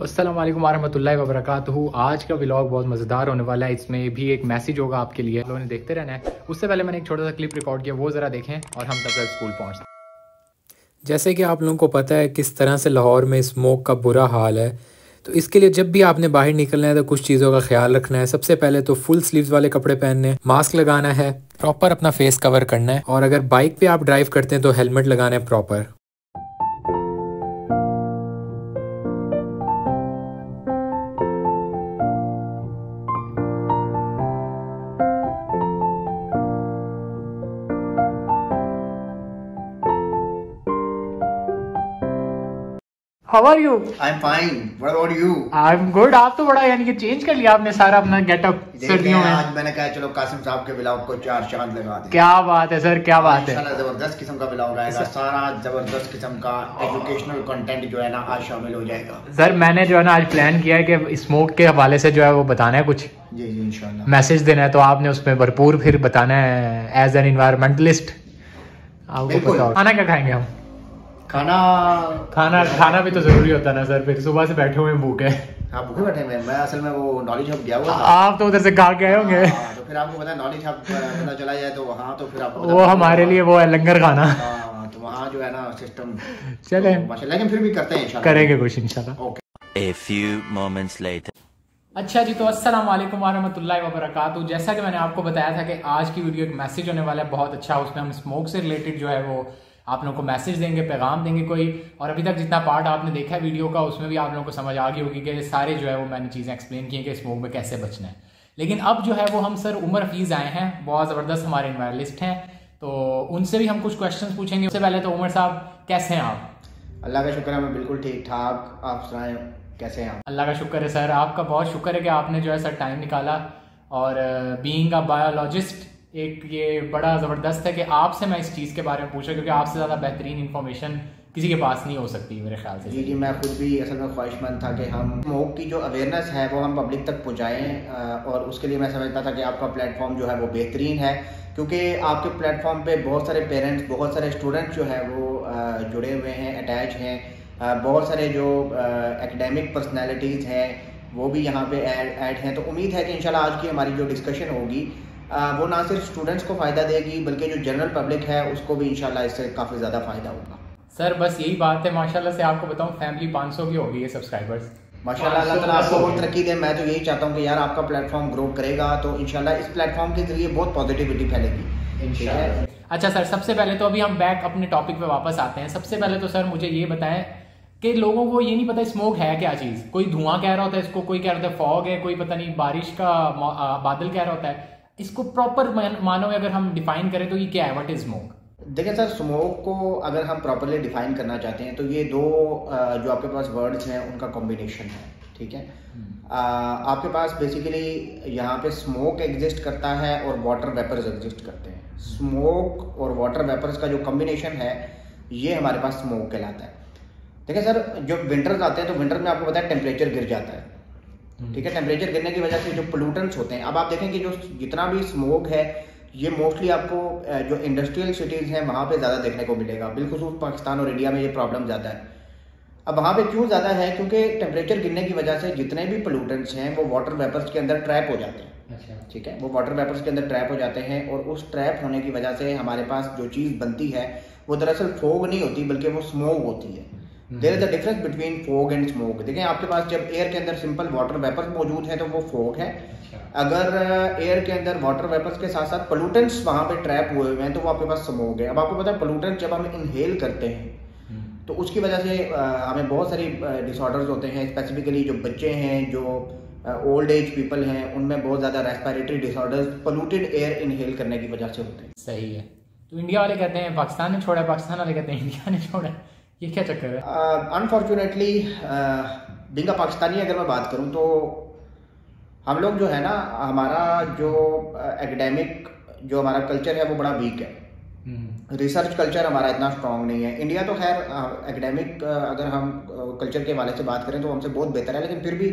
तो अस्सलाम वालेकुम वरहमतुल्लाहि वबरकातुहू। आज का व्लॉग बहुत मज़ेदार होने वाला है। इसमें भी एक मैसेज होगा आपके लिए, लोगों ने देखते रहना है। उससे पहले मैंने एक छोटा सा क्लिप रिकॉर्ड किया, वो ज़रा देखें और हम तब तक स्कूल पहुँचते हैं। जैसे कि आप लोगों को पता है किस तरह से लाहौर में स्मोक का बुरा हाल है, तो इसके लिए जब भी आपने बाहर निकलना है तो कुछ चीज़ों का ख्याल रखना है। सबसे पहले तो फुल स्लीव्स वाले कपड़े पहनने हैं, मास्क लगाना है, प्रॉपर अपना फेस कवर करना है, और अगर बाइक पे आप ड्राइव करते हैं तो हेलमेट लगाना है proper. How are you? I'm fine. What about you? I'm good। आप तो बड़ा यानी कि चेंज कर लिया आपने सारा अपना गेटअप सर्दियों में। आज मैंने कहा चलो कासिम साहब के ब्लॉग को चार चांद लगा दें। क्या बात है सर, क्या बात है। इंशाल्लाह जबरदस्त किस्म का ब्लॉग आएगा, सारा जबरदस्त किस्म का एजुकेशनल कंटेंट जो है ना आज शामिल हो जाएगा। सर मैंने जो है ना आज प्लान किया है कि स्मोक के हवाले से जो है वो बताना है, कुछ जी जी इंशाल्लाह मैसेज देना है, तो आपने उसमें भरपूर फिर बताना है एज एन इन्वायरमेंटलिस्ट। आपको पता खाना क्या खाएंगे हम? खाना भी तो जरूरी होता है ना सर, फिर सुबह से बैठे हुए भूखे। हाँ भूखे बैठे हुए, मैं असल में वो नॉलेज हब गया हुआ था। आप तो उधर से खा के आए होंगे। तो फिर आपको पता है नॉलेज हब पता चला जाए तो वहाँ तो फिर आपको वो हमारे लिए वो है लंगर खाना। तो वहाँ जो है ना सिस्टम चले लेकिन फिर भी करते हैं इंशाल्लाह, करेंगे कुछ इंशाल्लाह। Okay. A few moments later. अच्छा जी, तो अस्सलाम वालेकुम वरहमतुल्लाहि वबरकातुहू। जैसा कि मैंने आपको बताया था कि आज की वीडियो एक मैसेज होने वाला है बहुत अच्छा। उसमें हम स्मोक से रिलेटेड जो है वो आप लोगों को मैसेज देंगे, पैगाम देंगे कोई। और अभी तक जितना पार्ट आपने देखा है वीडियो का उसमें भी आप लोगों को समझ आ गई होगी कि सारे जो है वो मैंने चीज़ें एक्सप्लेन की हैं कि स्मोक में कैसे बचना है। लेकिन अब जो है वो हम सर उमर हफीज़ आए हैं, बहुत ज़बरदस्त हमारे इन्वायरलिस्ट हैं, तो उनसे भी हम कुछ क्वेश्चन पूछेंगे। उससे पहले तो उमर साहब कैसे हैं आप? अल्लाह का शुक्र है मैं बिल्कुल ठीक ठाक, आप सुनाएं कैसे हैं आप? अल्लाह का शुक्र है सर, आपका बहुत शुक्र है कि आपने जो है सर टाइम निकाला। और बीइंग अ बायोलॉजिस्ट एक ये बड़ा ज़बरदस्त है कि आपसे मैं इस चीज़ के बारे में पूछा, क्योंकि आपसे ज़्यादा बेहतरीन इन्फॉर्मेशन किसी के पास नहीं हो सकती मेरे ख्याल से। जी मैं खुद भी असल में ख्वाहिशमंद था कि हम स्मोक की जो अवेयरनेस है वो हम पब्लिक तक पहुँचाएँ, और उसके लिए मैं समझता था कि आपका प्लेटफॉर्म जो है वो बेहतरीन है, क्योंकि आपके प्लेटफॉर्म पे बहुत सारे पेरेंट्स, बहुत सारे स्टूडेंट्स जो है वो जुड़े हुए हैं, अटैच हैं। बहुत सारे जो एकेडमिक पर्सनैलिटीज़ हैं वो भी यहाँ पे ऐड हैं। तो उम्मीद है कि इंशाल्लाह आज की हमारी जो डिस्कशन होगी वो ना सिर्फ स्टूडेंट्स को फ़ायदा देगी बल्कि जो जनरल पब्लिक है उसको भी इंशाल्लाह इससे काफ़ी ज़्यादा फ़ायदा होगा। सर बस यही बात है, माशाल्लाह से आपको बताऊं फैमिली 500 की हो गई है सब्सक्राइबर्स। माशाल्लाह, अल्लाह ताला आपको बहुत तरक्की दे। मैं तो यही चाहता हूँ कि यार आपका प्लेटफॉर्म ग्रो करेगा तो इंशाल्लाह इस प्लेटफॉर्म के जरिए बहुत पॉजिटिविटी फैलेगी इंशाल्लाह। अच्छा सर, सबसे पहले तो अभी हम बैक अपने टॉपिक पे वापस आते हैं। सबसे पहले तो सर मुझे ये बताएं कि लोगों को ये नहीं पता स्मोक है क्या चीज़। कोई धुआं कह रहा होता है इसको, कोई कह रहा होता है फॉग है, कोई पता नहीं बारिश का बादल कह रहा होता है। इसको प्रॉपर मानो अगर हम डिफाइन करें तो ये क्या है, व्हाट इज स्मोक? देखिए सर, स्मोक को अगर हम प्रॉपरली डिफाइन करना चाहते हैं तो ये दो जो आपके पास वर्ड्स हैं उनका कॉम्बिनेशन है, ठीक है। आपके पास बेसिकली यहाँ पे स्मोक एग्जिस्ट करता है और वाटर वेपर्स एग्जिस्ट करते हैं। स्मोक और वाटर वेपर्स का जो कॉम्बिनेशन है ये हमारे पास स्मोक कहलाता है। देखिए सर, जब विंटर्स आते हैं तो विंटर में आपको पता है टेम्परेचर गिर जाता है, ठीक है। टेम्परेचर गिरने की वजह से जो पोल्यूटेंट्स होते हैं, अब आप देखें कि जो जितना भी स्मोक है ये मोस्टली आपको जो इंडस्ट्रियल सिटीज़ हैं वहाँ पे ज़्यादा देखने को मिलेगा। बिलखुसूस पाकिस्तान और इंडिया में ये प्रॉब्लम ज़्यादा है। अब वहाँ पे क्यों ज़्यादा है? क्योंकि टेम्परेचर गिरने की वजह से जितने भी पोल्यूटेंट्स हैं वो वाटर वेपर्स के अंदर ट्रैप हो जाते हैं। अच्छा, ठीक है, वो वाटर वेपर्स के अंदर ट्रैप हो जाते हैं और उस ट्रैप होने की वजह से हमारे पास जो चीज़ बनती है वो दरअसल फोग नहीं होती बल्कि वो स्मोक होती है। There is the difference between fog and smoke. देखें, आपके पास जब एयर के अंदर सिंपल वाटर वेपर्स मौजूद है तो वो फोग है। अगर एयर के अंदर वाटर वेपर्स के साथ साथ पोल्यूटेंट्स वहां पे ट्रैप हुए हुए हैं तो वो आपके पास स्मोक है। अब आपको पता है पोल्यूटेंट्स जब हम इनहेल करते हैं तो उसकी वजह से हमें बहुत सारी डिसऑर्डर्स होते हैं। स्पेसिफिकली जो बच्चे हैं, जो ओल्ड एज पीपल हैं, उनमें बहुत ज़्यादा respiratory disorders polluted air inhale करने की वजह से होते हैं। सही है। तो इंडिया वाले कहते हैं पाकिस्तान ने छोड़ा है, पाकिस्तान वाले कहते हैं इंडिया ने छोड़ा है, ये क्या चक्कर है? अनफॉर्चुनेटली बीइंग अ पाकिस्तानी अगर मैं बात करूं तो हम लोग जो है ना, हमारा जो एकेडमिक जो हमारा कल्चर है वो बड़ा वीक है। रिसर्च कल्चर हमारा इतना स्ट्रांग नहीं है। इंडिया तो खैर एकेडमिक अगर हम कल्चर के हवाले से बात करें तो हमसे बहुत बेहतर है, लेकिन फिर भी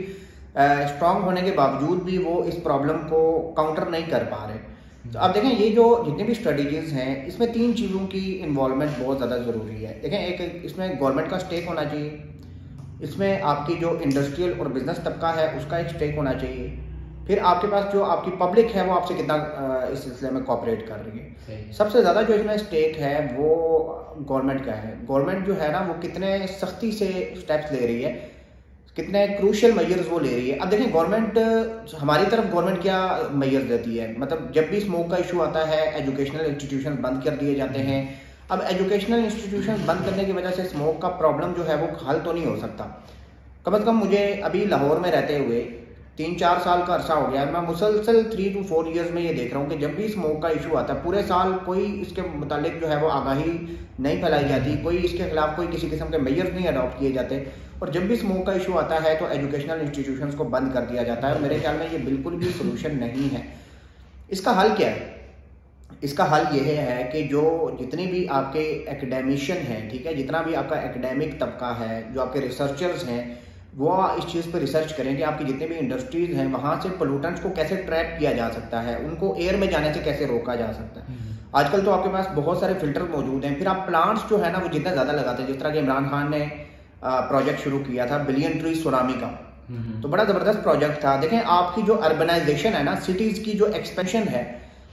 स्ट्रांग होने के बावजूद भी वो इस प्रॉब्लम को काउंटर नहीं कर पा रहे। तो अब देखें, ये जो जितनी भी स्ट्रेटजीज हैं इसमें तीन चीज़ों की इन्वॉल्वमेंट बहुत ज़्यादा ज़रूरी है। देखें, एक इसमें गवर्नमेंट का स्टेक होना चाहिए, इसमें आपकी जो इंडस्ट्रियल और बिजनेस तबका है उसका एक स्टेक होना चाहिए, फिर आपके पास जो आपकी पब्लिक है वो आपसे कितना इस सिलसिले में कोऑपरेट कर रही है। सबसे ज़्यादा जो इसमें स्टेक है वो गवर्नमेंट का है। गवर्नमेंट जो है ना वो कितने सख्ती से स्टेप्स ले रही है, कितने क्रूशियल मेजर्स वो ले रही है। अब देखें गवर्नमेंट, हमारी तरफ गवर्नमेंट क्या मेजर्स देती है, मतलब जब भी स्मोक का इशू आता है एजुकेशनल इंस्टीट्यूशन बंद कर दिए जाते हैं। अब एजुकेशनल इंस्टीट्यूशन बंद करने की वजह से स्मोक का प्रॉब्लम जो है वो हल तो नहीं हो सकता। कम से कम मुझे अभी लाहौर में रहते हुए 3-4 साल का अरसा हो गया है, मैं मुसलसल 3 to 4 ईयर्स में ये देख रहा हूँ कि जब भी स्मोक का इशू आता है पूरे साल कोई इसके मुतालिक जो है वो आगाही नहीं फैलाई जाती, कोई इसके खिलाफ कोई किसी किस्म के मेजर्स नहीं अडॉप्ट किए जाते, और जब भी स्मोक का इशू आता है तो एजुकेशनल इंस्टीट्यूशंस को बंद कर दिया जाता है। और मेरे ख्याल में ये बिल्कुल भी सोल्यूशन नहीं है। इसका हल क्या है? इसका हल यह है कि जो जितने भी आपके एकेडमिशियन हैं, ठीक है, जितना भी आपका एकेडमिक तबका है, जो आपके रिसर्चर्स हैं, वो इस चीज़ पर रिसर्च करें कि आपकी जितने भी इंडस्ट्रीज हैं वहाँ से पोल्यूटेंट्स को कैसे ट्रैप किया जा सकता है, उनको एयर में जाने से कैसे रोका जा सकता है। आजकल तो आपके पास बहुत सारे फिल्टर मौजूद हैं। फिर आप प्लांट्स जो है ना वो जितना ज़्यादा लगाते हैं, जिस तरह कि इमरान खान ने प्रोजेक्ट शुरू किया था बिलियन ट्री सुनामी का, तो बड़ा ज़बरदस्त प्रोजेक्ट था। देखें आपकी जो अर्बनाइजेशन है ना, सिटीज़ की जो एक्सपेंशन है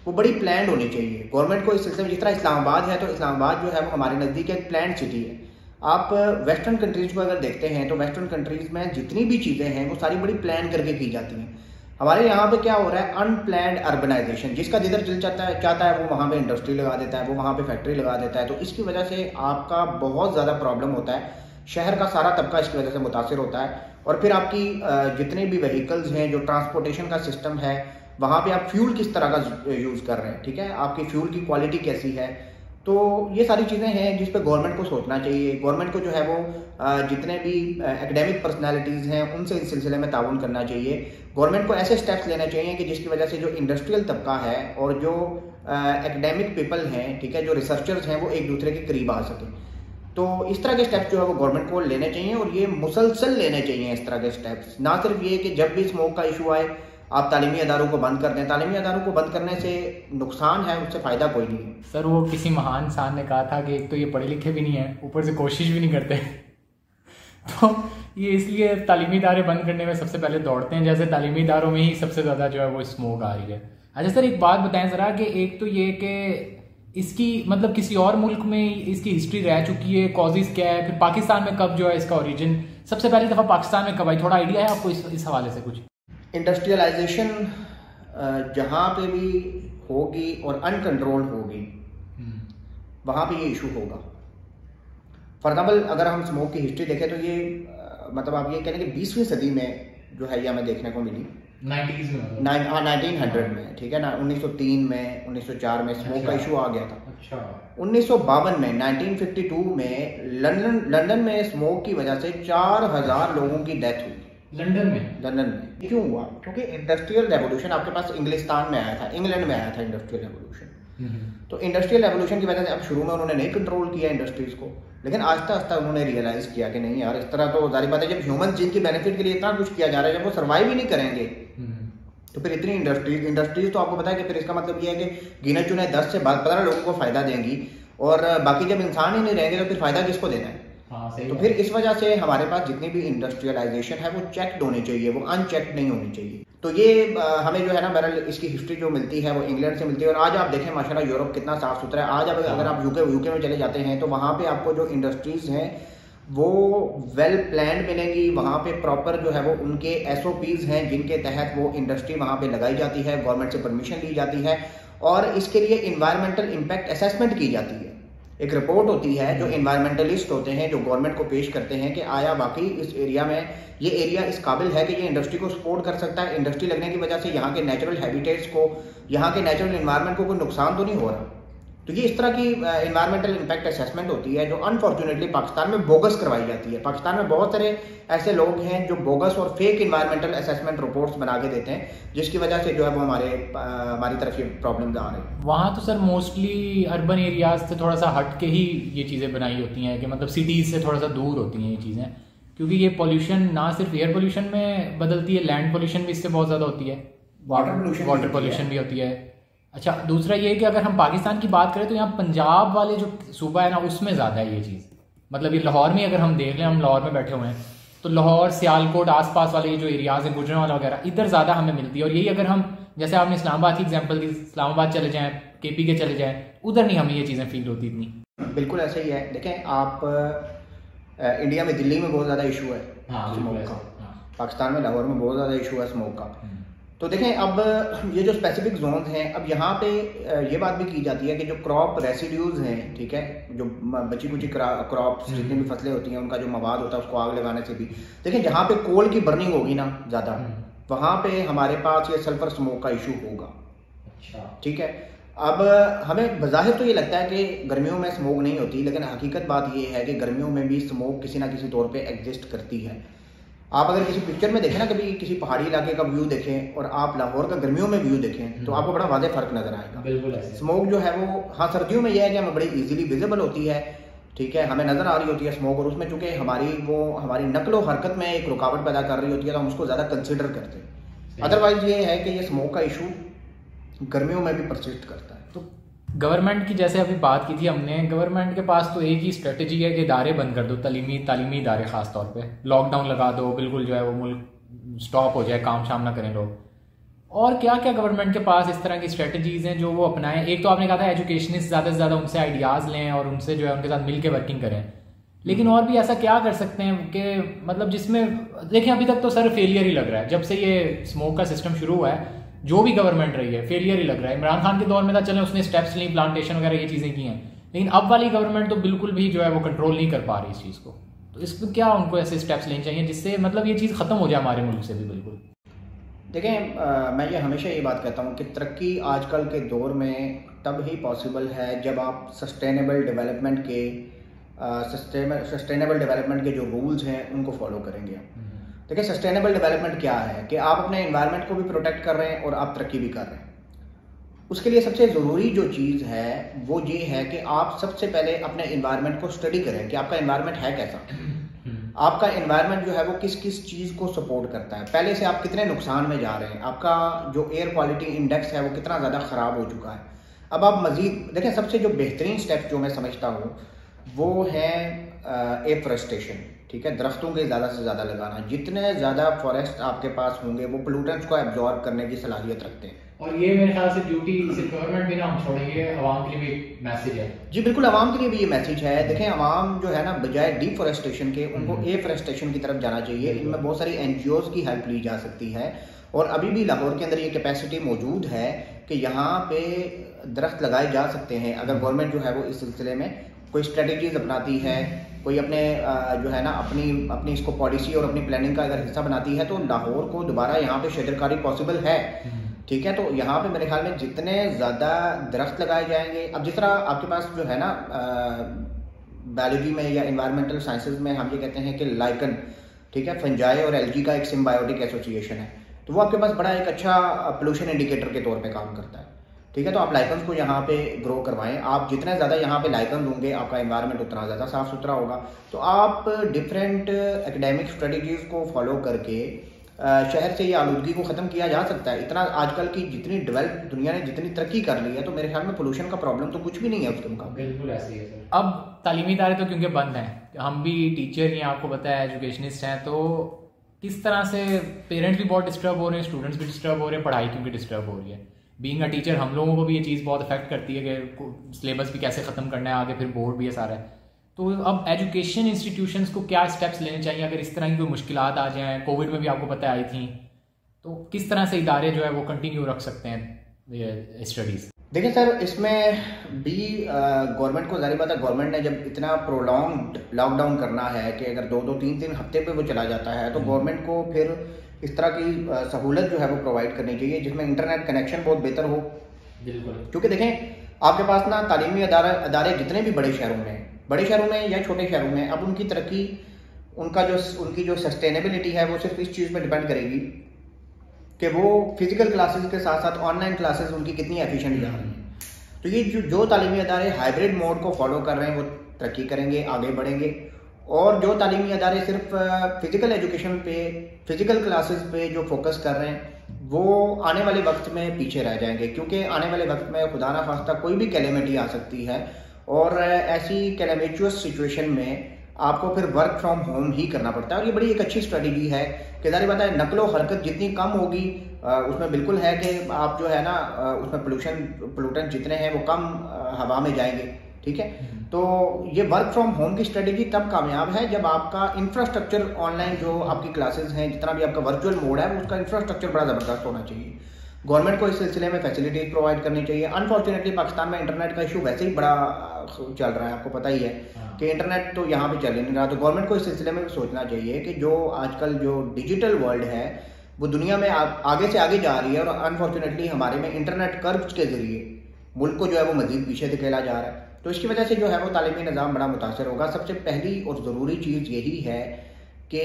वो बड़ी प्लान्ड होनी चाहिए। गवर्नमेंट को इस सिलसिले में, जिस तरह इस्लामाबाद है तो इस्लामाबाद जो है वो हमारे नज़दीक एक प्लान्ड सिटी है। आप वेस्टर्न कंट्रीज को अगर देखते हैं तो वेस्टर्न कंट्रीज में जितनी भी चीज़ें हैं वो सारी बड़ी प्लान करके की जाती हैं। हमारे यहाँ पे क्या हो रहा है, अनप्लैंड अर्बनाइजेशन, जिसका जिधर दिल चाहता है वो वहाँ पे इंडस्ट्री लगा देता है, वो वहाँ पे फैक्ट्री लगा देता है। तो इसकी वजह से आपका बहुत ज़्यादा प्रॉब्लम होता है, शहर का सारा तबका इसकी वजह से मुतासिर होता है। और फिर आपकी जितने भी व्हीकल्स हैं, जो ट्रांसपोर्टेशन का सिस्टम है, वहाँ पे आप फ्यूल किस तरह का यूज़ कर रहे हैं, ठीक है, आपकी फ्यूल की क्वालिटी कैसी है। तो ये सारी चीज़ें हैं जिस पे गवर्नमेंट को सोचना चाहिए। गवर्नमेंट को जो है वो जितने भी एकेडमिक पर्सनालिटीज़ हैं उनसे इस सिलसिले में ताउन करना चाहिए। गवर्नमेंट को ऐसे स्टेप्स लेने चाहिए कि जिसकी वजह से जो इंडस्ट्रियल तबका है और जो एकेडमिक पीपल हैं, ठीक है, जो रिसर्चर्स हैं, वो एक दूसरे के करीब आ सकें। तो इस तरह के स्टेप्स जो है वो गवर्नमेंट को लेने चाहिए, और ये मुसलसल लेने चाहिए इस तरह के स्टेप्स। ना सिर्फ ये कि जब भी स्मोक का इशू आए आप तालीमी अदारों को बंद कर दें। तालीमी अदारों को बंद करने से नुकसान है, उससे फ़ायदा कोई नहीं है। सर वो किसी महान इंसान ने कहा था कि एक तो ये पढ़े लिखे भी नहीं है, ऊपर से कोशिश भी नहीं करते तो ये इसलिए तालीमी इदारे बंद करने में सबसे पहले दौड़ते हैं, जैसे तालीमी इदारों में ही सबसे ज़्यादा जो है वो स्मोक आ रही है। अच्छा सर एक बात बताएं ज़रा कि एक तो ये कि इसकी मतलब किसी और मुल्क में इसकी हिस्ट्री रह चुकी है, कॉजेज़ क्या है, फिर पाकिस्तान में कब जो है इसका ओरिजिन सबसे पहली दफ़ा पाकिस्तान में कब आई, थोड़ा आइडिया है आपको इस हवाले से कुछ? इंडस्ट्रियलाइजेशन जहाँ पे भी होगी और अनकंट्रोल्ड होगी वहाँ पे ये इशू होगा। फॉर एग्जाम्पल अगर हम स्मोक की हिस्ट्री देखें तो ये मतलब आप ये कह रहे हैं कि 20वीं सदी में जो है ये हमें देखने को मिली, 1900 में, ठीक है ना, 1903 में, 1904 में स्मोक का इशू आ गया था। अच्छा। 1952 में, 1952 में लंदन में स्मोक की वजह से 4000 लोगों की डेथ हुई। लंदन में क्यों हुआ? क्योंकि इंडस्ट्रियल रेवोल्यूशन आपके पास इंग्लिस्तान में आया था, इंग्लैंड में आया था इंडस्ट्रियल रेवोल्यूशन। तो इंडस्ट्रियल रेवोल्यूशन की वजह से अब शुरू में उन्होंने नहीं कंट्रोल किया इंडस्ट्रीज को, लेकिन आहिस्ता आहिस्ता उन्होंने रियलाइज किया कि नहीं यार, इस तरह तो जाहिर बात है जब ह्यूमन जिनकी बेनिफिट के लिए इतना कुछ किया जा रहा है, जब वो सर्वाइव ही नहीं करेंगे तो फिर इतनी इंडस्ट्रीज तो आपको पता है कि फिर इसका मतलब ये है कि गिने चुने 10 से 15 लोगों को फायदा देंगी, और बाकी जब इंसान ही नहीं रहेंगे तो फिर फायदा किसको देना है? तो फिर इस वजह से हमारे पास जितनी भी इंडस्ट्रियलाइजेशन है वो चेक्ड होनी चाहिए, वो अनचेक्ड नहीं होनी चाहिए। तो ये हमें जो है ना बहरहाल इसकी हिस्ट्री जो मिलती है वो इंग्लैंड से मिलती है। और आज आप देखें माशाल्लाह यूरोप कितना साफ सुथरा है। आज अगर आप यूके में चले जाते हैं तो वहाँ पे आपको जो इंडस्ट्रीज हैं वो वेल प्लान्ड मिलेंगी। वहाँ पे प्रॉपर जो है वो उनके SOPs हैं जिनके तहत वो इंडस्ट्री वहाँ पे लगाई जाती है, गवर्नमेंट से परमिशन ली जाती है, और इसके लिए इन्वायरमेंटल इम्पैक्ट असेसमेंट की जाती है। एक रिपोर्ट होती है जो इन्वायरमेंटलिस्ट होते हैं जो गवर्नमेंट को पेश करते हैं कि आया वाकई इस एरिया में ये एरिया इस काबिल है कि ये इंडस्ट्री को सपोर्ट कर सकता है, इंडस्ट्री लगने की वजह से यहाँ के नेचुरल हैबिटेट्स को, यहाँ के नेचुरल इन्वायरमेंट को कोई नुकसान तो नहीं हो रहा। तो ये इस तरह की इन्वायरमेंटल इम्पैक्ट असेसमेंट होती है जो अनफॉर्चुनेटली पाकिस्तान में बोगस करवाई जाती है। पाकिस्तान में बहुत सारे ऐसे लोग हैं जो बोगस और फेक इन्वायरमेंटल असेसमेंट रिपोर्ट्स बना के देते हैं, जिसकी वजह से जो है वो हमारी तरफ ये प्रॉब्लम्स आ रही हैं। वहाँ तो सर मोस्टली अर्बन एरियाज से थोड़ा सा हट के ही ये चीज़ें बनाई होती हैं कि मतलब सिटीज़ से थोड़ा सा दूर होती हैं ये चीज़ें, क्योंकि ये पोल्यूशन ना सिर्फ एयर पोल्यूशन में बदलती है, लैंड पोल्यूशन भी इससे बहुत ज़्यादा होती है, वाटर पोल्यूशन भी होती है। अच्छा, दूसरा ये है कि अगर हम पाकिस्तान की बात करें तो यहाँ पंजाब वाले जो सूबा है ना उसमें ज़्यादा है ये चीज़। मतलब ये लाहौर में अगर हम देख लें, हम लाहौर में बैठे हुए हैं तो लाहौर, सियालकोट, आसपास वाले जो एरियाज हैं, गुजरांवाला वगैरह, इधर ज़्यादा हमें मिलती है। और यही अगर हम, जैसे आपने इस्लामाबाद की एग्जांपल दी, इस्लामाबाद चले जाएं, KP के चले जाएं, उधर नहीं हमें ये चीज़ें फील होती इतनी। बिल्कुल ऐसा ही है। देखें आप इंडिया में दिल्ली में बहुत ज़्यादा इशू है स्मोक का, पाकिस्तान में लाहौर में बहुत ज़्यादा इशू है स्मोक का। तो देखें अब ये जो स्पेसिफिक जोन्स हैं, अब यहाँ पे ये बात भी की जाती है कि जो क्रॉप रेसिड्यूज हैं, ठीक है, जो बची कुची क्रॉप्स जितनी भी फसलें होती हैं उनका जो मवाद होता है उसको आग लगाने से भी, देखें जहाँ पे कोल की बर्निंग होगी ना ज़्यादा, वहाँ पे हमारे पास ये सल्फर स्मोक का इशू होगा। अच्छा, ठीक है। अब हमें बज़ाहिर तो ये लगता है कि गर्मियों में स्मोक नहीं होती, लेकिन हकीकत बात ये है कि गर्मियों में भी स्मोक किसी ना किसी तौर पे एग्जिस्ट करती है। आप अगर किसी पिक्चर में देखें ना, कभी किसी पहाड़ी इलाके का व्यू देखें और आप लाहौर का गर्मियों में व्यू देखें, तो आपको बड़ा वाज़ेह फर्क नजर आएगा। बिल्कुल स्मोक जो है वो, हाँ सर्दियों में यह है कि हमें बड़ी इजीली विजिबल होती है, ठीक है, हमें नजर आ रही होती है स्मोक, और उसमें चूंकि हमारी नकलो हरकत में एक रुकावट पैदा कर रही होती है तो हम उसको ज़्यादा कंसिडर करते हैं। अदरवाइज ये है कि ये स्मोक का इशू गर्मियों में भी परसिस्ट करता है। तो गवर्नमेंट की जैसे अभी बात की थी हमने, गवर्नमेंट के पास तो एक ही स्ट्रेटजी है कि इदारे बंद कर दो, तालीमी इदारे खास तौर पे लॉकडाउन लगा दो, बिल्कुल जो है वो मुल्क स्टॉप हो जाए, काम शाम ना करें लोग। और क्या क्या गवर्नमेंट के पास इस तरह की स्ट्रेटजीज हैं जो वो अपनाएं? एक तो आपने कहा था एजुकेशनिस्ट ज़्यादा से ज़्यादा उनसे आइडियाज़ लें और उनसे जो है उनके साथ मिल के वर्किंग करें, लेकिन और भी ऐसा क्या कर सकते हैं कि मतलब जिसमें, देखिए अभी तक तो सर फेलियर ही लग रहा है, जब से ये स्मोक का सिस्टम शुरू हुआ है जो भी गवर्नमेंट रही है फेलियर ही लग रहा है। इमरान खान के दौर में था, चले उसने स्टेप्स ली, प्लांटेशन वगैरह ये चीज़ें की हैं, लेकिन अब वाली गवर्नमेंट तो बिल्कुल भी जो है वो कंट्रोल नहीं कर पा रही इस चीज़ को। तो इस पर क्या उनको ऐसे स्टेप्स लेने चाहिए जिससे मतलब ये चीज़ ख़त्म हो जाए हमारे मुल्क से भी? बिल्कुल देखें, मैं ये हमेशा ये बात कहता हूँ कि तरक्की आजकल के दौर में तब ही पॉसिबल है जब आप सस्टेनेबल डेवलपमेंट के जो रूल्स हैं उनको फॉलो करेंगे। देखिए सस्टेनेबल डेवलपमेंट क्या है कि आप अपने एनवायरनमेंट को भी प्रोटेक्ट कर रहे हैं और आप तरक्की भी कर रहे हैं। उसके लिए सबसे ज़रूरी जो चीज़ है वो ये है कि आप सबसे पहले अपने एनवायरनमेंट को स्टडी करें कि आपका एनवायरनमेंट है कैसा, आपका एनवायरनमेंट जो है वो किस किस चीज़ को सपोर्ट करता है, पहले से आप कितने नुकसान में जा रहे हैं, आपका जो एयर क्वालिटी इंडेक्स है वो कितना ज़्यादा ख़राब हो चुका है। अब आप मज़ीद देखें, सबसे जो बेहतरीन स्टेप जो मैं समझता हूँ वो है एफोरेस्टेशन, ठीक है, दरख्तों के ज़्यादा से ज़्यादा लगाना। जितने ज़्यादा फॉरेस्ट आपके पास होंगे वो पोल्यूटेंट्स को एब्जॉर्ब करने की सलाहियत रखते हैं। और ये मेरे ख्याल से ड्यूटी सिर्फ गवर्नमेंट भी ना हम छोड़ेंगे, आवाम के लिए भी मैसेज है। जी बिल्कुल, आवाम के लिए भी ये मैसेज है। देखें आवाम जो है ना, बजाय डिफॉरेस्टेशन के उनको एफोरेस्टेशन की तरफ जाना चाहिए। इनमें बहुत सारी NGOs की हेल्प ली जा सकती है और अभी भी लाहौर के अंदर ये कैपेसिटी मौजूद है कि यहाँ पे दरख्त लगाए जा सकते हैं अगर गवर्नमेंट जो है वो इस सिलसिले में कोई स्ट्रेटजीज अपनाती है, कोई अपने जो है ना अपनी इसको पॉलिसी और अपनी प्लानिंग का अगर हिस्सा बनाती है तो लाहौर को दोबारा यहाँ पे शजरकारी पॉसिबल है, ठीक है। तो यहाँ पे मेरे ख्याल में जितने ज़्यादा दरख्त लगाए जाएंगे, अब जिस तरह आपके पास जो है ना बायोलॉजी में या इन्वायरमेंटल साइंसेज में हम ये कहते हैं कि लाइकन, ठीक है, फंजाई और एल्गी का एक सिम्बायोटिक एसोसिएशन है, तो वो आपके पास बड़ा एक अच्छा पोल्यूशन इंडिकेटर के तौर पे काम करता है, ठीक है। तो आप लाइकन्स को यहाँ पे ग्रो करवाएं। आप जितने ज़्यादा यहाँ पे लाइकन होंगे आपका एनवायरनमेंट उतना ज़्यादा साफ सुथरा होगा। तो आप डिफरेंट एकेडमिक स्ट्रेटजीज़ को फॉलो करके शहर से ये आलूदगी को ख़त्म किया जा सकता है। इतना आजकल की जितनी डेवलप दुनिया ने जितनी तरक्की कर ली है तो मेरे ख्याल में पोल्यूशन का प्रॉब्लम तो कुछ भी नहीं है उसके मुकाबले। बिल्कुल ऐसे ही है सर। अब तालीमी इदारे तो क्योंकि बंद हैं, हम भी टीचर ही हैं, आपको पता है एजुकेशनिस्ट हैं, तो किस तरह से पेरेंट्स भी बहुत डिस्टर्ब हो रहे हैं, स्टूडेंट्स भी डिस्टर्ब हो रहे हैं, पढ़ाई क्योंकि डिस्टर्ब हो रही है। बीइंग अ टीचर हम लोगों को भी ये चीज़ बहुत अफेक्ट करती है कि सिलेबस भी कैसे ख़त्म करना है आगे, फिर बोर्ड भी है सारा है। तो अब एजुकेशन इंस्टीट्यूशंस को क्या स्टेप्स लेने चाहिए अगर इस तरह की कोई मुश्किलात आ जाएं? कोविड में भी आपको पता आई थी, तो किस तरह से इदारे जो है वो कंटिन्यू रख सकते हैं स्टडीज़? देखिए सर, इसमें भी गवर्नमेंट को जारी बात है, गवर्नमेंट ने जब इतना प्रोलॉन्ग्ड लॉकडाउन करना है कि अगर 2-3 हफ्ते पे वो चला जाता है तो गवर्नमेंट को फिर इस तरह की सहूलत जो है वो प्रोवाइड करनी चाहिए जिसमें इंटरनेट कनेक्शन बहुत बेहतर हो। बिल्कुल, क्योंकि देखें आपके पास ना तालीमी अदारे जितने भी बड़े शहरों में या छोटे शहरों में, अब उनकी तरक्की, उनकी जो सस्टेनेबिलिटी है वो सिर्फ इस चीज़ पर डिपेंड करेगी कि वो फिजिकल क्लासेस के साथ साथ ऑनलाइन क्लासेस उनकी कितनी एफिशिएंट जा रही हैं। तो ये जो तालीमी अदारे हाइब्रिड मोड को फॉलो कर रहे हैं वो तरक्की करेंगे, आगे बढ़ेंगे, और जो तालीमी अदारे सिर्फ फिजिकल एजुकेशन पे, फिजिकल क्लासेस पे जो फोकस कर रहे हैं वो आने वाले वक्त में पीछे रह जाएंगे, क्योंकि आने वाले वक्त में खुदा ना खास्ता कोई भी कैलेमिटी आ सकती है और ऐसी कैलेमिचुअस सिचुएशन में आपको फिर वर्क फ्रॉम होम ही करना पड़ता है। और ये बड़ी एक अच्छी स्ट्रेटेजी है कि ज़ाहिर बात है नकलो हरकत जितनी कम होगी उसमें बिल्कुल है कि आप जो है ना उसमें पोल्यूटेंट जितने हैं वो कम हवा में जाएंगे, ठीक है। तो ये वर्क फ्रॉम होम की स्ट्रेटेजी तब कामयाब है जब आपका इंफ्रास्ट्रक्चर ऑनलाइन जो आपकी क्लासेस हैं, जितना भी आपका वर्चुअल मोड है, उसका इंफ्रास्ट्रक्चर बड़ा ज़बरदस्त होना चाहिए। गवर्नमेंट को इस सिलसिले में फैसिलिटीज प्रोवाइड करनी चाहिए। अनफॉर्चुनेटली पाकिस्तान में इंटरनेट का इशू वैसे ही बड़ा चल रहा है, आपको पता ही है कि इंटरनेट तो यहाँ पे चल ही नहीं रहा। तो गवर्नमेंट को इस सिलसिले में सोचना चाहिए कि जो आजकल जो डिजिटल वर्ल्ड है वो दुनिया में आगे से आगे जा रही है, और अनफॉर्चुनेटली हमारे में इंटरनेट कर्व्स के जरिए मुल्क को जो है वो मजीद पीछे धकेला जा रहा है। तो इसकी वजह से जो है वो तालीमी निज़ाम बड़ा मुतासर होगा। सबसे पहली और ज़रूरी चीज़ यही है कि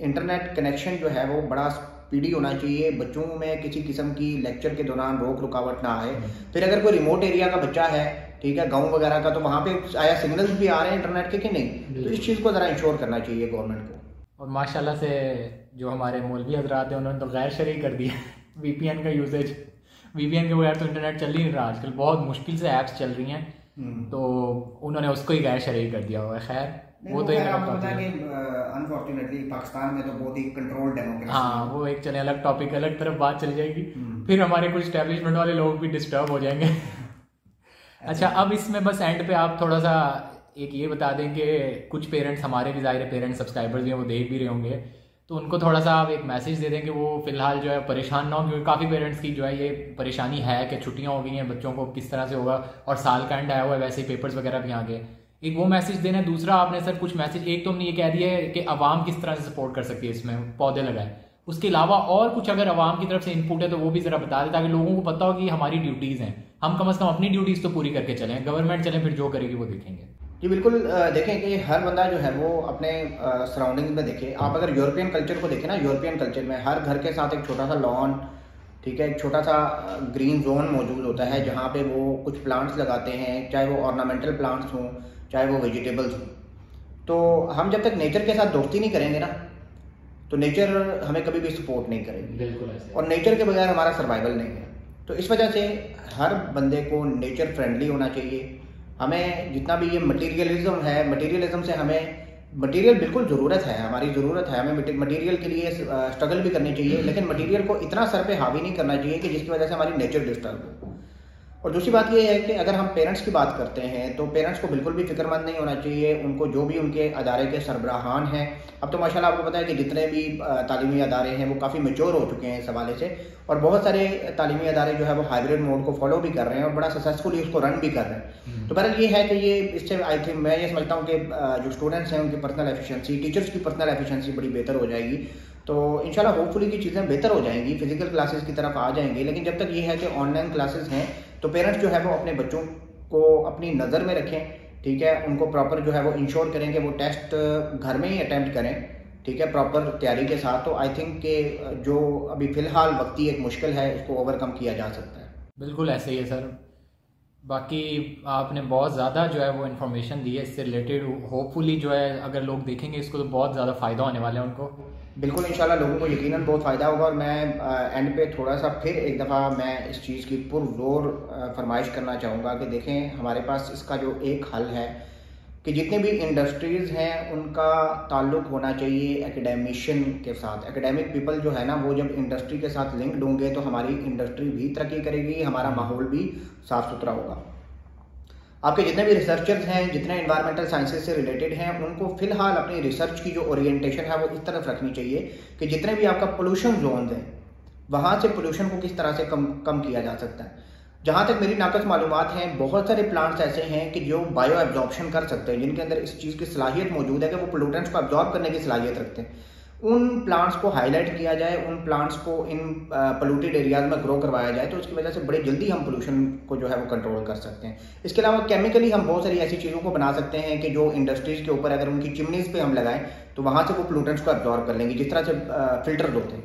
इंटरनेट कनेक्शन जो है वो बड़ा स्पीडी होना चाहिए, बच्चों में किसी किस्म की लेक्चर के दौरान रोक रुकावट ना आए। फिर अगर कोई रिमोट एरिया का बच्चा है, ठीक है, गांव वगैरह का, तो वहाँ पे आया सिग्नल्स भी आ रहे हैं इंटरनेट के कि नहीं, तो इस चीज़ को ज़रा इंश्योर करना चाहिए गवर्नमेंट को। और माशाल्लाह से जो हमारे मौलवी हजरात हैं उन्होंने तो गैर शरई कर दिया VPN का यूसेज। VPN के बगैर तो इंटरनेट चल ही नहीं रहा आजकल, बहुत मुश्किल से ऐप्स चल रही हैं, तो उन्होंने उसको ही गैर शरई कर दिया हुआ है। खैर वो तो आपको पता है कि अनफॉर्चुनेटली पाकिस्तान में तो बहुत ही कंट्रोल डेमोक्रेसी, हाँ वो एक चले अलग टॉपिक, अलग तरफ बात चली जाएगी, फिर हमारे कुछ एस्टेब्लिशमेंट वाले लोग भी डिस्टर्ब हो जाएंगे। अच्छा, अब इसमें बस एंड पे आप थोड़ा सा एक ये बता दें कि कुछ पेरेंट्स, हमारे भी ज़ाहिर पेरेंट्स सब्सक्राइबर्स भी हैं, वो देख भी रहे होंगे, तो उनको थोड़ा सा आप एक मैसेज दे दें कि वो फिलहाल जो है परेशान ना हो, क्योंकि काफ़ी पेरेंट्स की जो है ये परेशानी है कि छुट्टियां हो गई हैं, बच्चों को किस तरह से होगा, और साल का एंड आया हुआ है, वैसे ही पेपर्स वगैरह भी आ गए। एक वो मैसेज देना है। दूसरा आपने सर कुछ मैसेज, एक तो हमने ये कह दिया है कि आवाम किस तरह से सपोर्ट कर सकती है इसमें, पौधे लगाए, उसके अलावा और कुछ अगर आवाम की तरफ से इनपुट है तो वो भी ज़रा बता दें, ताकि लोगों को पता हो कि हमारी ड्यूटीज़ हैं, हम कम से कम अपनी ड्यूटीज़ तो पूरी करके चलें, गवर्नमेंट चलें फिर जो करेगी वो देखेंगे। जी बिल्कुल, देखें कि हर बंदा जो है वो अपने सराउंडिंग में देखे। आप अगर यूरोपियन कल्चर को देखें ना, यूरोपियन कल्चर में हर घर के साथ एक छोटा सा लॉन, ठीक है, एक छोटा सा ग्रीन जोन मौजूद होता है जहाँ पे वो कुछ प्लांट्स लगाते हैं, चाहे वो ऑर्नामेंटल प्लांट्स हों, चाहे वो वेजिटेबल्स हों। तो हम जब तक नेचर के साथ दोस्ती नहीं करेंगे ना, तो नेचर हमें कभी भी सपोर्ट नहीं करेगी। बिल्कुल ऐसे। और नेचर के बगैर हमारा सर्वाइवल नहीं है। तो इस वजह से हर बंदे को नेचर फ्रेंडली होना चाहिए। हमें जितना भी ये मटीरियलिज्म है, मटीरियलिज्म से हमें, मटीरियल बिल्कुल ज़रूरत है, हमारी ज़रूरत है, हमें मटीरियल के लिए स्ट्रगल भी करनी चाहिए, लेकिन मटीरियल को इतना सर पे हावी नहीं करना चाहिए कि जिसकी वजह से हमारी नेचर डिस्टर्ब हो। और दूसरी बात ये है कि अगर हम पेरेंट्स की बात करते हैं तो पेरेंट्स को बिल्कुल भी फिक्रमंद नहीं होना चाहिए। उनको जो भी उनके अदारे के सरबराहान हैं, अब तो माशाल्लाह आपको पता है कि जितने भी तालीमी अदारे हैं वो काफ़ी मैच्योर हो चुके हैं इस हवाले से, और बहुत सारे तालीमी अदारे जो है वो हाइब्रिड मोड को फॉलो भी कर रहे हैं और बड़ा सक्सेसफुली उसको रन भी कर रहे हैं। तो बहरहाल ये है कि ये इससे आई थिंक मैं ये समझता हूँ कि जो स्टूडेंट्स हैं उनकी पर्सनल एफिशिएंसी, टीचर्स की पर्सनल एफिशिएंसी बड़ी बेहतर हो जाएगी। तो इंशाल्लाह होपफुली की चीज़ें बेहतर हो जाएंगी, फिजिकल क्लासेस की तरफ आ जाएंगी। लेकिन जब तक ये है कि ऑनलाइन क्लासेस हैं तो पेरेंट्स जो है वो अपने बच्चों को अपनी नज़र में रखें, ठीक है, उनको प्रॉपर जो है वो इंश्योर करें कि वो टेस्ट घर में ही अटैम्प्ट करें, ठीक है, प्रॉपर तैयारी के साथ। तो आई थिंक कि जो अभी फ़िलहाल वक्ती एक मुश्किल है उसको ओवरकम किया जा सकता है। बिल्कुल ऐसे ही है सर। बाकी आपने बहुत ज़्यादा जो है वो इन्फॉर्मेशन दी है इससे रिलेटेड, होपफुली जो है अगर लोग देखेंगे इसको तो बहुत ज़्यादा फ़ायदा होने वाला है उनको। बिल्कुल इंशाल्लाह लोगों को यकीनन बहुत फ़ायदा होगा। और मैं एंड पे थोड़ा सा फिर एक दफ़ा मैं इस चीज़ की पुरज़ोर फरमाइश करना चाहूँगा कि देखें हमारे पास इसका जो एक हल है कि जितने भी इंडस्ट्रीज़ हैं उनका ताल्लुक़ होना चाहिए एकेडमिशियन के साथ। एकेडमिक पीपल जो है ना वो जब इंडस्ट्री के साथ लिंक्ड होंगे तो हमारी इंडस्ट्री भी तरक्की करेगी, हमारा माहौल भी साफ़ सुथरा होगा। आपके जितने भी रिसर्चर्स हैं, जितने इन्वायरमेंटल साइंसेज से रिलेटेड हैं, उनको फिलहाल अपनी रिसर्च की जो ओरिएंटेशन है वो इस तरफ रखनी चाहिए कि जितने भी आपका पोल्यूशन जोन हैं वहाँ से पोल्यूशन को किस तरह से कम किया जा सकता है। जहाँ तक मेरी नाकस मालूमात हैं, बहुत सारे प्लांट्स ऐसे हैं कि जो बायो एब्जॉर्प्शन कर सकते हैं, जिनके अंदर इस चीज़ की सलाहियत मौजूद है कि वो पोल्यूटेंट्स को एब्जॉर्ब करने की सलाहियत रखते हैं। उन प्लांट्स को हाईलाइट किया जाए, उन प्लांट्स को इन पोल्यूटेड एरियाज में ग्रो करवाया जाए तो उसकी वजह से बड़ी जल्दी हम पोल्यूशन को जो है वो कंट्रोल कर सकते हैं। इसके अलावा केमिकली हम बहुत सारी ऐसी चीज़ों को बना सकते हैं कि जो इंडस्ट्रीज़ के ऊपर अगर उनकी चिमनीज़ पे हम लगाएं तो वहाँ से वो पोल्यूटेंट्स को एब्जॉर्ब कर लेंगी, जिस तरह से फिल्टर्स होते हैं,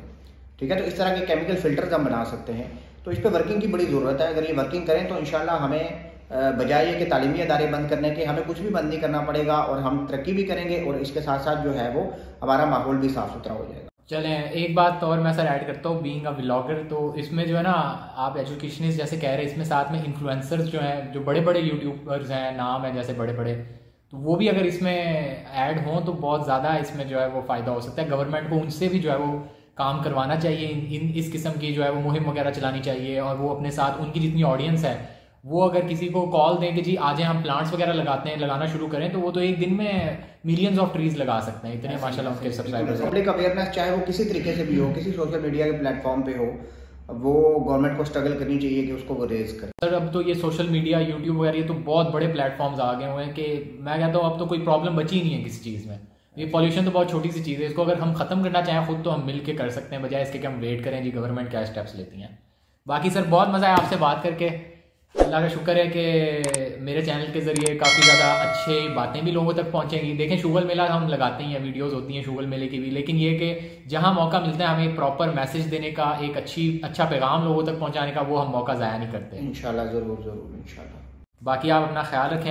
ठीक है। तो इस तरह के केमिकल फिल्टर्स हम बना सकते हैं। तो इस पर वर्किंग की बड़ी ज़रूरत है। अगर ये वर्किंग करें तो इंशाल्लाह हमें बजाय ये कि तालीमी अदारे बंद करने के हमें कुछ भी बंद नहीं करना पड़ेगा और हम तरक्की भी करेंगे और इसके साथ साथ जो है वो हमारा माहौल भी साफ़ सुथरा हो जाएगा। चलें एक बात और मैं सर ऐड करता हूँ, बीइंग अ व्लॉगर, तो इसमें जो है ना आप एजुकेशनिस्ट जैसे कह रहे हैं, इसमें साथ में इन्फ्लुएंसर्स जो हैं, जो बड़े बड़े यूट्यूबर्स हैं, नाम है जैसे बड़े बड़े, तो वो भी अगर इसमें ऐड हों तो बहुत ज़्यादा इसमें जो है वो फ़ायदा हो सकता है। गवर्नमेंट को उनसे भी जो है वो काम करवाना चाहिए, इस किस्म की जो है वो मुहिम वगैरह चलानी चाहिए, और वो अपने साथ उनकी जितनी ऑडियंस है वो अगर किसी को कॉल दें कि जी आज हम प्लांट्स वगैरह लगाना शुरू करें, तो वो तो एक दिन में मिलियंस ऑफ ट्रीज लगा सकते हैं, इतने माशाल्लाह उनके सब्सक्राइबर्स। पब्लिक अवेयरनेस चाहे वो किसी तरीके से भी हो, किसी सोशल मीडिया के प्लेटफॉर्म पे हो, वो गवर्नमेंट को स्ट्रगल करनी चाहिए कि उसको वो रेज करे। सर अब तो ये सोशल मीडिया, यूट्यूब वगैरह, ये तो बहुत बड़े प्लेटफॉर्म्स आ गए हुए हैं कि मैं कहता हूँ अब तो कोई प्रॉब्लम बची नहीं है किसी चीज़ में। ये पॉल्यूशन तो बहुत छोटी सी चीज़ है, इसको अगर हम ख़त्म करना चाहें खुद तो हम मिल के कर सकते हैं, बजाय इसके कि हम वेट करें जी गवर्नमेंट क्या स्टेप्स लेती हैं। बाकी सर बहुत मज़ा आया आपसे बात करके, अल्लाह का शुक्र है कि मेरे चैनल के ज़रिए काफ़ी ज़्यादा अच्छे बातें भी लोगों तक पहुँचेंगी। देखें शुगल मेला हम लगाते ही हैं, वीडियोस होती हैं शुगल मेले की भी, लेकिन ये कि जहाँ मौका मिलता है हमें एक प्रॉपर मैसेज देने का, एक अच्छा पैगाम लोगों तक पहुँचाने का, वो हम मौका ज़ाया नहीं करते। इंशाल्लाह ज़रूर इंशाल्लाह। बाकी आप अपना ख्याल रखें।